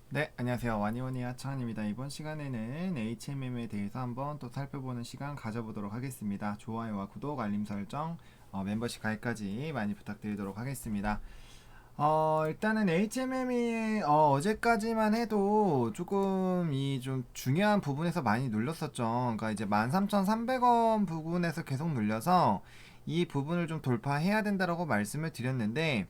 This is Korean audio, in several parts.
네, 안녕하세요. 와니와니 하창입니다. 이번 시간에는 HMM에 대해서 한번 또 살펴보는 시간 가져보도록 하겠습니다. 좋아요와 구독, 알림 설정, 멤버십 가입까지 많이 부탁드리도록 하겠습니다. 일단은 HMM이 어제까지만 해도 조금 이 좀 중요한 부분에서 많이 눌렸었죠. 그러니까 이제 13,300원 부분에서 계속 눌려서 이 부분을 좀 돌파해야 된다라고 말씀을 드렸는데,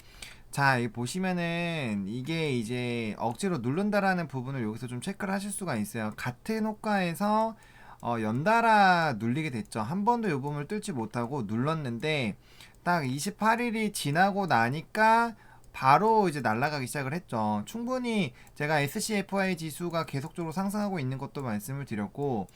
자, 여기 보시면은 이게 이제 억지로 누른다라는 부분을 여기서 좀 체크를 하실 수가 있어요. 같은 호가에서 연달아 눌리게 됐죠. 한 번도 이 부분을 뚫지 못하고 눌렀는데 딱 28일이 지나고 나니까 바로 이제 날아가기 시작을 했죠. 충분히 제가 SCFI 지수가 계속적으로 상승하고 있는 것도 말씀을 드렸고,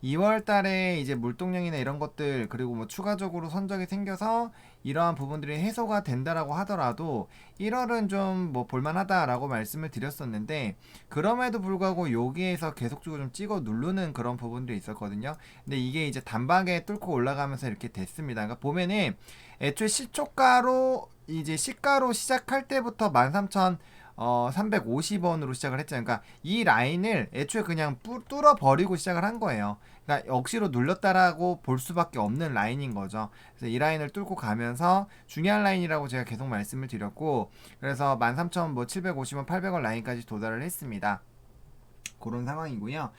2월 달에 이제 물동량이나 이런 것들, 그리고 뭐 추가적으로 선적이 생겨서 이러한 부분들이 해소가 된다라고 하더라도 1월은 좀 뭐 볼만하다라고 말씀을 드렸었는데, 그럼에도 불구하고 여기에서 계속적으로 좀 찍어 누르는 그런 부분들이 있었거든요. 근데 이게 이제 단박에 뚫고 올라가면서 이렇게 됐습니다. 그러니까 보면은 애초에 시초가로 이제 시가로 시작할 때부터 13,000 350원으로 시작을 했잖아요. 그러니까 이 라인을 애초에 그냥 뚫어 버리고 시작을 한 거예요. 그러니까 억지로 눌렸다라고 볼 수밖에 없는 라인인 거죠. 그래서 이 라인을 뚫고 가면서 중요한 라인이라고 제가 계속 말씀을 드렸고, 그래서 13,750원, 800원 라인까지 도달을 했습니다. 그런 상황이고요.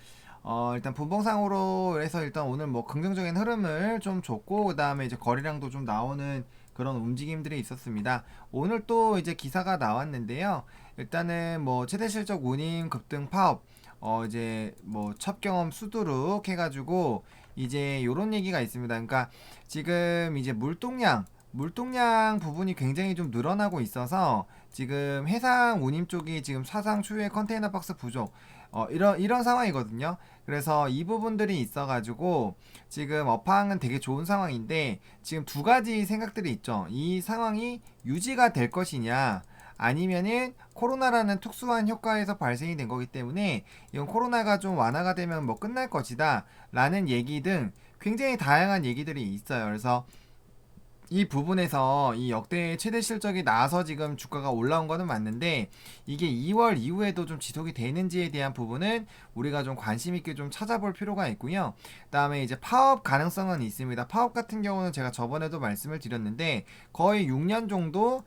일단 분봉상으로 해서 일단 오늘 뭐 긍정적인 흐름을 좀 줬고, 그 다음에 이제 거래량도 좀 나오는 그런 움직임들이 있었습니다. 오늘 또 이제 기사가 나왔는데요. 일단은 뭐 최대 실적 운임 급등 파업, 이제 뭐 첫 경험 수두룩 해가지고 이제 요런 얘기가 있습니다. 그러니까 지금 이제 물동량 부분이 굉장히 좀 늘어나고 있어서 지금 해상 운임 쪽이 지금 사상 초유의 컨테이너 박스 부족, 이런 상황이거든요. 그래서 이 부분들이 있어가지고 지금 업황은 되게 좋은 상황인데, 지금 두 가지 생각들이 있죠. 이 상황이 유지가 될 것이냐, 아니면은 코로나라는 특수한 효과에서 발생이 된 거기 때문에 이건 코로나가 좀 완화가 되면 뭐 끝날 것이다 라는 얘기 등 굉장히 다양한 얘기들이 있어요. 그래서 이 부분에서 이 역대 최대 실적이 나와서 지금 주가가 올라온 거는 맞는데, 이게 2월 이후에도 좀 지속이 되는지에 대한 부분은 우리가 좀 관심 있게 좀 찾아볼 필요가 있고요. 그다음에 이제 파업 가능성은 있습니다. 파업 같은 경우는 제가 저번에도 말씀을 드렸는데 거의 6년 정도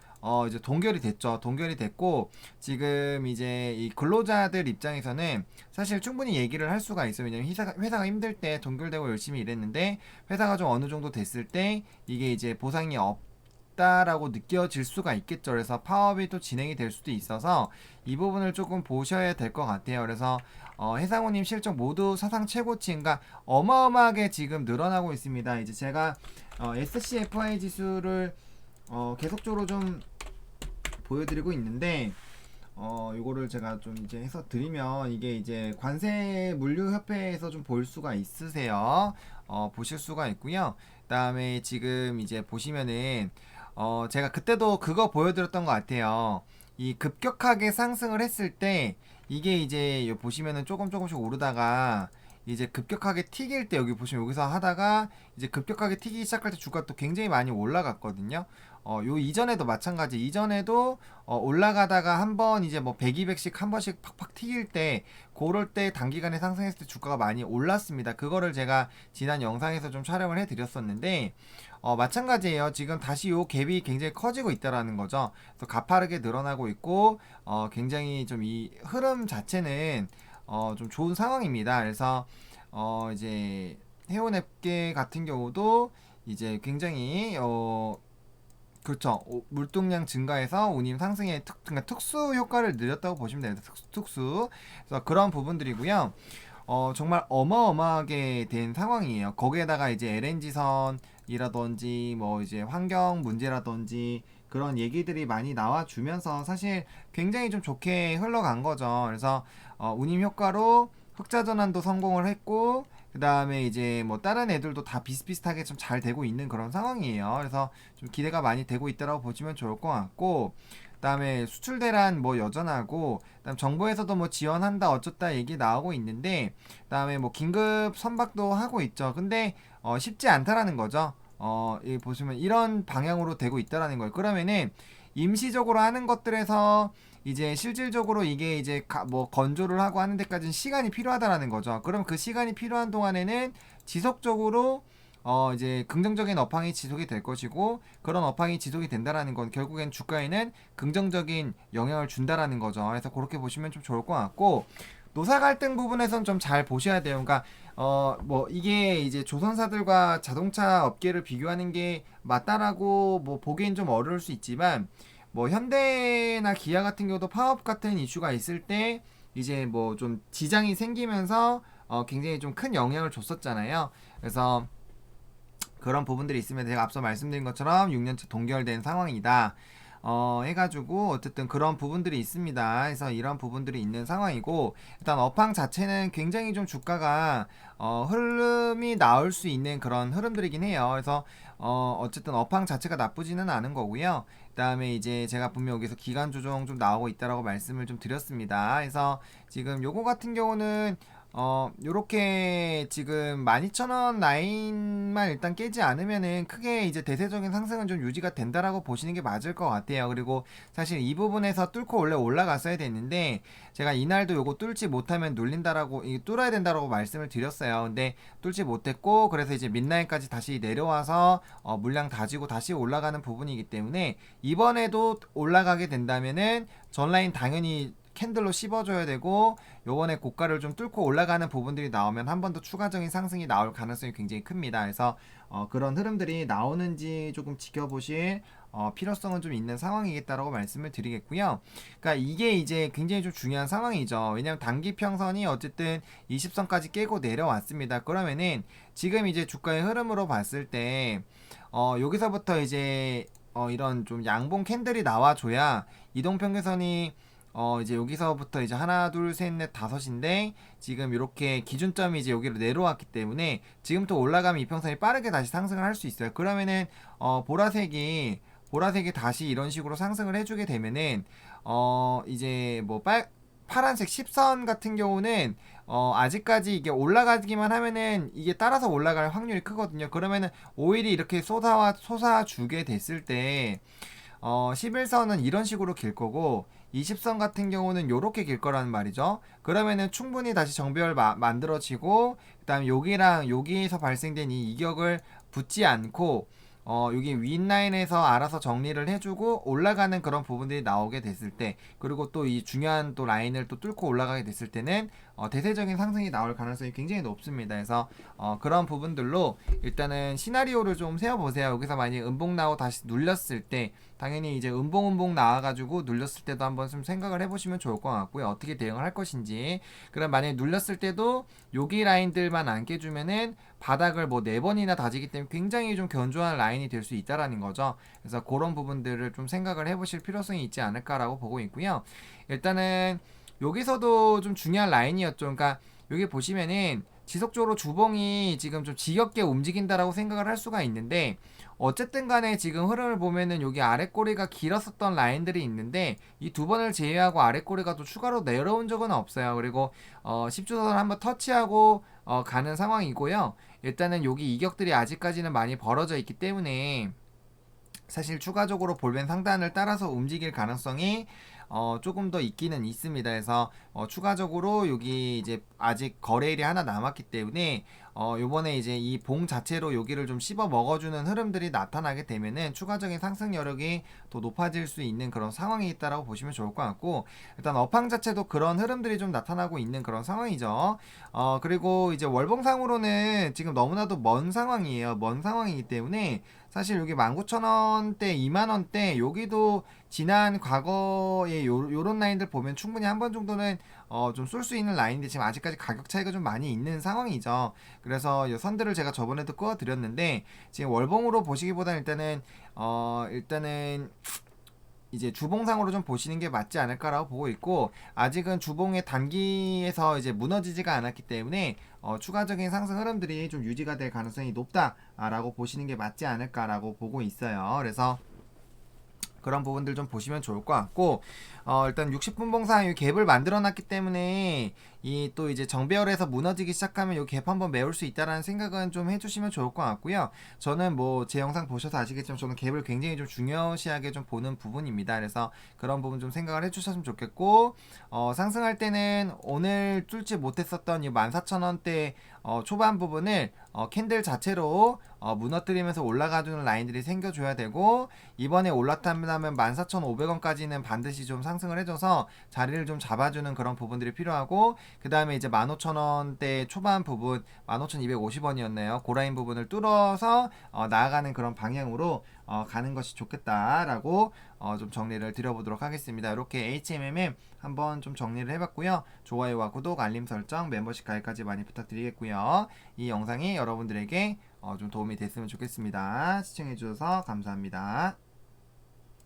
이제 동결이 됐죠. 동결이 됐고, 지금 이제 이 근로자들 입장에서는 사실 충분히 얘기를 할 수가 있어요. 왜냐면 회사가 힘들 때 동결되고 열심히 일했는데, 회사가 좀 어느 정도 됐을 때 이게 이제 보상이 없다라고 느껴질 수가 있겠죠. 그래서 파업이 또 진행이 될 수도 있어서 이 부분을 조금 보셔야 될 것 같아요. 그래서 해상우님 실적 모두 사상 최고치인가 어마어마하게 지금 늘어나고 있습니다. 이제 제가 SCFI 지수를 계속적으로 좀 보여드리고 있는데, 요거를 제가 좀 이제 해서 드리면 이게 이제 관세 물류 협회에서 좀 볼 수가 있으세요. 보실 수가 있고요. 그다음에 지금 이제 보시면은 제가 그때도 그거 보여드렸던 것 같아요. 이 급격하게 상승을 했을 때 이게 이제 보시면은 조금씩 오르다가 이제 급격하게 튀길 때, 여기 보시면 여기서 하다가 이제 급격하게 튀기 시작할 때 주가 또 굉장히 많이 올라갔거든요. 요 이전에도 마찬가지. 이전에도 올라가다가 한번 이제 뭐 100, 200씩 한 번씩 팍팍 튀길 때, 그럴 때 단기간에 상승했을 때 주가가 많이 올랐습니다. 그거를 제가 지난 영상에서 좀 촬영을 해드렸었는데, 마찬가지예요. 지금 다시 요 갭이 굉장히 커지고 있다라는 거죠. 그래서 가파르게 늘어나고 있고, 굉장히 좀 이 흐름 자체는 좀 좋은 상황입니다. 그래서 이제 해운업계 같은 경우도 이제 굉장히 그렇죠. 물동량 증가해서 운임 상승에 그러니까 특수 효과를 늘렸다고 보시면 됩니다. 특수. 그래서 그런 부분들이고요. 정말 어마어마하게 된 상황이에요. 거기에다가 이제 LNG선이라든지 뭐 이제 환경 문제라든지 그런 얘기들이 많이 나와주면서 사실 굉장히 좀 좋게 흘러간 거죠. 그래서 운임 효과로 흑자 전환도 성공을 했고, 그 다음에 이제 뭐 다른 애들도 다 비슷비슷하게 좀 잘 되고 있는 그런 상황이에요. 그래서 좀 기대가 많이 되고 있다고 보시면 좋을 것 같고, 그다음에 수출 대란 뭐 여전하고, 그다음 정부에서도 뭐 지원한다 어쩌다 얘기 나오고 있는데, 그다음에 뭐 긴급 선박도 하고 있죠. 근데 쉽지 않다라는 거죠. 이 보시면 이런 방향으로 되고 있다라는 거예요. 그러면은 임시적으로 하는 것들에서 이제 실질적으로 이게 이제 뭐 건조를 하고 하는 데까지는 시간이 필요하다라는 거죠. 그럼 그 시간이 필요한 동안에는 지속적으로 이제 긍정적인 업황이 지속이 될 것이고, 그런 업황이 지속이 된다라는 건 결국엔 주가에는 긍정적인 영향을 준다라는 거죠. 그래서 그렇게 보시면 좀 좋을 것 같고, 노사 갈등 부분에선 좀 잘 보셔야 돼요. 그러니까 뭐 이게 이제 조선사들과 자동차 업계를 비교하는 게 맞다라고 뭐 보기엔 좀 어려울 수 있지만, 뭐 현대나 기아 같은 경우도 파업 같은 이슈가 있을 때 이제 뭐 좀 지장이 생기면서 굉장히 좀 큰 영향을 줬었잖아요. 그래서 그런 부분들이 있으면 제가 앞서 말씀드린 것처럼 6년째 동결된 상황이다. 해가지고 어쨌든 그런 부분들이 있습니다. 그래서 이런 부분들이 있는 상황이고, 일단 업황 자체는 굉장히 좀 주가가 흐름이 나올 수 있는 그런 흐름들이긴 해요. 그래서 어쨌든 업황 자체가 나쁘지는 않은 거고요. 그다음에 이제 제가 분명 여기서 기간 조정 좀 나오고 있다라고 말씀을 좀 드렸습니다. 그래서 지금 요거 같은 경우는 요렇게 지금 12,000원 라인만 일단 깨지 않으면은 크게 이제 대세적인 상승은 좀 유지가 된다라고 보시는 게 맞을 것 같아요. 그리고 사실 이 부분에서 뚫고 원래 올라갔어야 됐는데, 제가 이날도 요거 뚫지 못하면 눌린다라고, 뚫어야 된다라고 말씀을 드렸어요. 근데 뚫지 못했고, 그래서 이제 mid라인까지 다시 내려와서 물량 다지고 다시 올라가는 부분이기 때문에, 이번에도 올라가게 된다면은 전라인 당연히 캔들로 씹어줘야 되고, 요번에 고가를 좀 뚫고 올라가는 부분들이 나오면 한 번 더 추가적인 상승이 나올 가능성이 굉장히 큽니다. 그래서 그런 흐름들이 나오는지 조금 지켜보실 필요성은 좀 있는 상황이겠다라고 말씀을 드리겠고요. 그러니까 이게 이제 굉장히 좀 중요한 상황이죠. 왜냐하면 단기 평선이 어쨌든 20선까지 깨고 내려왔습니다. 그러면은 지금 이제 주가의 흐름으로 봤을 때 여기서부터 이제 이런 좀 양봉 캔들이 나와줘야 이동평균선이 이제 여기서부터 이제 하나, 둘, 셋, 넷, 다섯인데, 지금 이렇게 기준점이 이제 여기로 내려왔기 때문에 지금부터 올라가면 이평선이 빠르게 다시 상승을 할 수 있어요. 그러면은 보라색이 다시 이런 식으로 상승을 해주게 되면은 이제 뭐 파란색 10선 같은 경우는 아직까지 이게 올라가기만 하면은 이게 따라서 올라갈 확률이 크거든요. 그러면은 오일이 이렇게 솟아주게 됐을 때 11선은 이런 식으로 길 거고, 20선 같은 경우는 요렇게 길 거라는 말이죠. 그러면은 충분히 다시 정배열 만들어지고, 그 다음에 여기랑 여기에서 발생된 이 이격을 붙지 않고 여기 윗라인에서 알아서 정리를 해주고 올라가는 그런 부분들이 나오게 됐을 때, 그리고 또 이 중요한 또 라인을 또 뚫고 올라가게 됐을 때는 대세적인 상승이 나올 가능성이 굉장히 높습니다. 그래서 그런 부분들로 일단은 시나리오를 좀 세워보세요. 여기서 만약에 음봉 나오고 다시 눌렸을 때, 당연히 이제 음봉 나와가지고 눌렸을 때도 한번 좀 생각을 해보시면 좋을 것 같고요. 어떻게 대응을 할 것인지. 그럼 만약에 눌렸을 때도 여기 라인들만 안 깨주면은 바닥을 뭐 4번이나 다지기 때문에 굉장히 좀 견조한 라인이 될 수 있다라는 거죠. 그래서 그런 부분들을 좀 생각을 해보실 필요성이 있지 않을까라고 보고 있고요. 일단은 여기서도 좀 중요한 라인이었죠. 그러니까 여기 보시면은 지속적으로 주봉이 지금 좀 지겹게 움직인다라고 생각을 할 수가 있는데, 어쨌든 간에 지금 흐름을 보면은 여기 아랫꼬리가 길었었던 라인들이 있는데, 이 두 번을 제외하고 아랫꼬리가 또 추가로 내려온 적은 없어요. 그리고 10주선을 한번 터치하고 가는 상황이고요. 일단은 여기 이격들이 아직까지는 많이 벌어져 있기 때문에 사실 추가적으로 볼벤 상단을 따라서 움직일 가능성이 조금 더 있기는 있습니다. 그래서 추가적으로 여기 이제 아직 거래일이 하나 남았기 때문에 요번에 이제 이 봉 자체로 여기를 좀 씹어 먹어주는 흐름들이 나타나게 되면은 추가적인 상승 여력이 더 높아질 수 있는 그런 상황이 있다라고 보시면 좋을 것 같고, 일단 업황 자체도 그런 흐름들이 좀 나타나고 있는 그런 상황이죠. 그리고 이제 월봉상으로는 지금 너무나도 먼 상황이에요. 먼 상황이기 때문에 사실 여기 19,000원대, 20,000원대, 여기도 지난 과거의 요런 라인들 보면 충분히 한 번 정도는 좀 쏠 수 있는 라인인데, 지금 아직까지 가격 차이가 좀 많이 있는 상황이죠. 그래서 이 선들을 제가 저번에도 끄어드렸는데, 지금 월봉으로 보시기보다는 일단은 이제 주봉상으로 좀 보시는 게 맞지 않을까라고 보고 있고, 아직은 주봉의 단기에서 이제 무너지지가 않았기 때문에 추가적인 상승 흐름들이 좀 유지가 될 가능성이 높다라고 보시는 게 맞지 않을까라고 보고 있어요. 그래서 그런 부분들 좀 보시면 좋을 것 같고, 일단 60분봉상 이 갭을 만들어 놨기 때문에 이 또 이제 정배열에서 무너지기 시작하면 요 갭 한번 메울 수 있다라는 생각은 좀 해주시면 좋을 것 같고요. 저는 뭐 제 영상 보셔서 아시겠지만 저는 갭을 굉장히 좀 중요시하게 좀 보는 부분입니다. 그래서 그런 부분 좀 생각을 해주셨으면 좋겠고, 상승할 때는 오늘 뚫지 못했었던 이 14,000원대 초반 부분을 캔들 자체로 무너뜨리면서 올라가주는 라인들이 생겨줘야 되고, 이번에 올랐다면 14,500원까지는 반드시 좀 상승을 해줘서 자리를 좀 잡아주는 그런 부분들이 필요하고, 그 다음에 이제 15,000원대 초반 부분 15,250원이었네요. 고라인 부분을 뚫어서 나아가는 그런 방향으로 가는 것이 좋겠다라고 좀 정리를 드려보도록 하겠습니다. 이렇게 HMMM 한번 좀 정리를 해봤고요. 좋아요와 구독, 알림 설정, 멤버십 가입까지 많이 부탁드리겠고요. 이 영상이 여러분들에게 좀 도움이 됐으면 좋겠습니다. 시청해주셔서 감사합니다.